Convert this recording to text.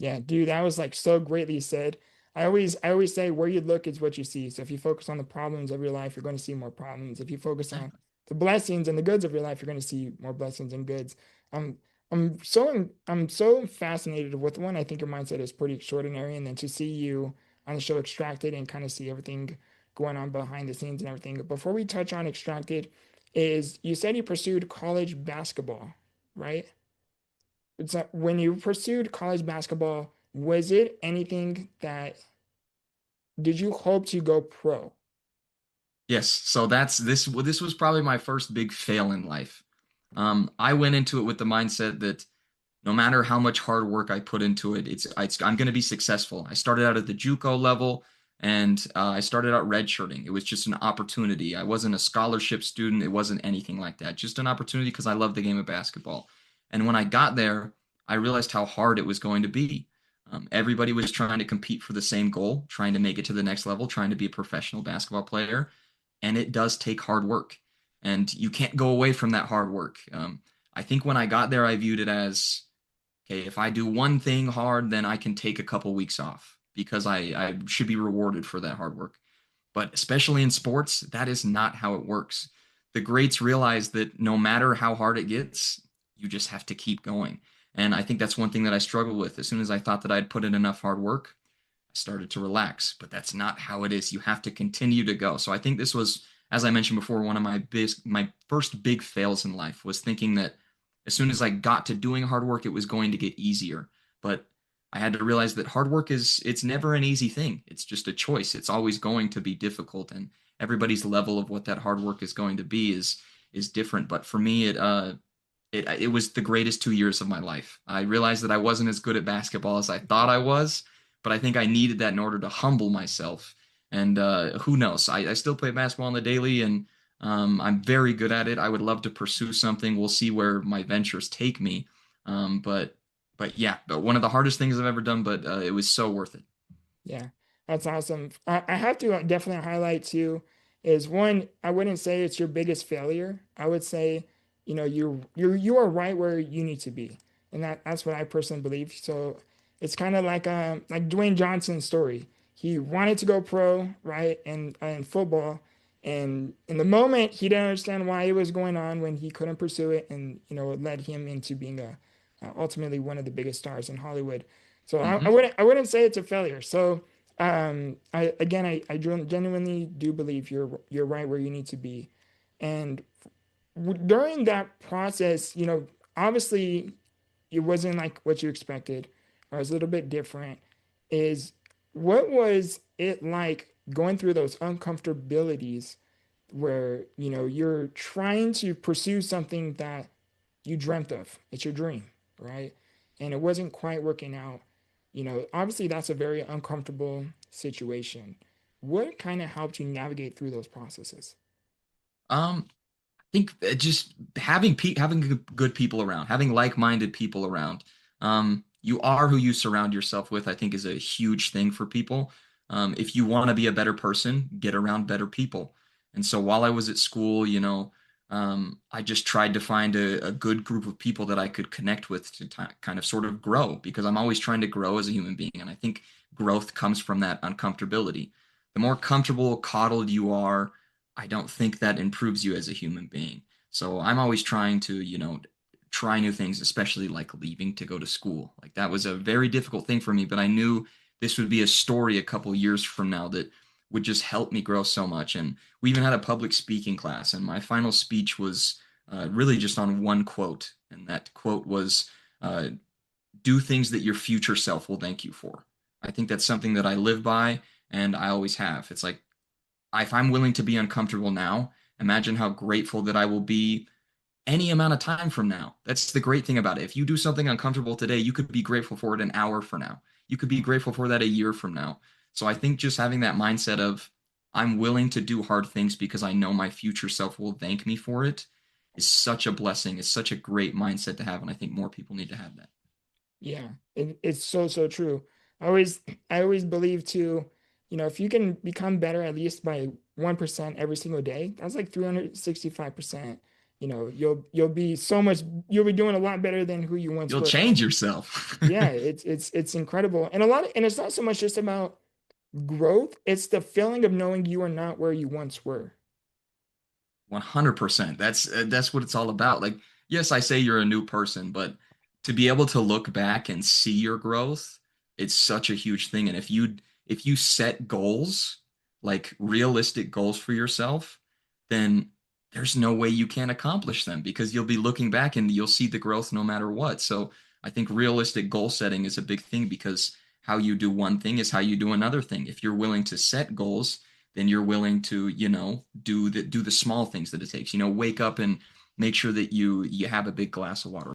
Yeah, dude, that was like so greatly said. I always say where you look is what you see. So if you focus on the problems of your life, you're going to see more problems. If you focus on the blessings and the goods of your life, you're going to see more blessings and goods. Um, I'm so fascinated with one. I think your mindset is pretty extraordinary, and then to see you on the show Extracted and kind of see everything going on behind the scenes and everything. Before we touch on Extracted, is you said you pursued college basketball, right? It's when you pursued college basketball, was it anything that did you hope to go pro? Yes, so this was probably my first big fail in life. I went into it with the mindset that no matter how much hard work I put into it, I'm going to be successful. I started out at the JUCO level, and I started out redshirting. It was just an opportunity. I wasn't a scholarship student. It wasn't anything like that. Just an opportunity because I love the game of basketball. And when I got there, I realized how hard it was going to be. Everybody was trying to compete for the same goal, trying to make it to the next level, trying to be a professional basketball player, and it does take hard work. And you can't go away from that hard work. I think when I got there, I viewed it as okay, if I do one thing hard, then I can take a couple weeks off because I should be rewarded for that hard work. But especially in sports, that is not how it works. The greats realize that no matter how hard it gets, you just have to keep going. And I think that's one thing that I struggled with. As soon as I thought that I'd put in enough hard work, I started to relax. But that's not how it is. You have to continue to go. So I think this was, as I mentioned before, one of my first big fails in life was thinking that as soon as I got to doing hard work, it was going to get easier. But I had to realize that hard work it's never an easy thing. It's just a choice. It's always going to be difficult, and everybody's level of what that hard work is going to be is different. But for me, it was the greatest 2 years of my life. I realized that I wasn't as good at basketball as I thought I was, but I think I needed that in order to humble myself. And who knows? I still play basketball on the daily, and I'm very good at it. I would love to pursue something. We'll see where my ventures take me. But yeah, but one of the hardest things I've ever done, but it was so worth it. Yeah, that's awesome. I have to definitely highlight too is one, I wouldn't say it's your biggest failure. I would say, you are right where you need to be. And that's what I personally believe. So it's kind of like Dwayne Johnson's story. He wanted to go pro, right? And in football. And in the moment, he didn't understand why it was going on when he couldn't pursue it. And, it led him into being ultimately one of the biggest stars in Hollywood. So I, I Hmm. wouldn't I wouldn't say it's a failure. So I genuinely do believe you're right where you need to be. And during that process, obviously it wasn't like what you expected, or it was a little bit different. Is what was it like going through those uncomfortabilities where, you're trying to pursue something that you dreamt of. It's your dream, right? And it wasn't quite working out. Obviously that's a very uncomfortable situation. What kind of helped you navigate through those processes? I think just having good people around, having like-minded people around. You are who you surround yourself with, I think is a huge thing for people. If you want to be a better person, get around better people. And so while I was at school, I just tried to find a good group of people that I could connect with to kind of sort of grow because I'm always trying to grow as a human being. And I think growth comes from that uncomfortability. The more comfortable, coddled you are, I don't think that improves you as a human being. So I'm always trying to, try new things, especially like leaving to go to school. Like that was a very difficult thing for me, but I knew this would be a story a couple years from now that would just help me grow so much. And we even had a public speaking class, and my final speech was really just on one quote. And that quote was, uh, do things that your future self will thank you for. I think that's something that I live by and I always have. It's like if I'm willing to be uncomfortable now, imagine how grateful that I will be any amount of time from now. That's the great thing about it. If you do something uncomfortable today, you could be grateful for it an hour from now. You could be grateful for that a year from now. So I think just having that mindset of I'm willing to do hard things because I know my future self will thank me for it is such a blessing. It's such a great mindset to have. And I think more people need to have that. Yeah, it's so true. I always believe too, if you can become better at least by 1% every single day, that's like 365%. you'll be so much, you'll be doing a lot better than who you once You'll were. change yourself. Yeah, it's incredible. And it's not so much just about growth, it's the feeling of knowing you are not where you once were. 100%. That's what it's all about. Like, yes, I say you're a new person, but to be able to look back and see your growth, it's such a huge thing. And if you set goals, like realistic goals for yourself, then there's no way you can't accomplish them because you'll be looking back and you'll see the growth no matter what. So I think realistic goal setting is a big thing because how you do one thing is how you do another thing. If you're willing to set goals, then you're willing to, do the small things that it takes. Wake up and make sure that you have a big glass of water.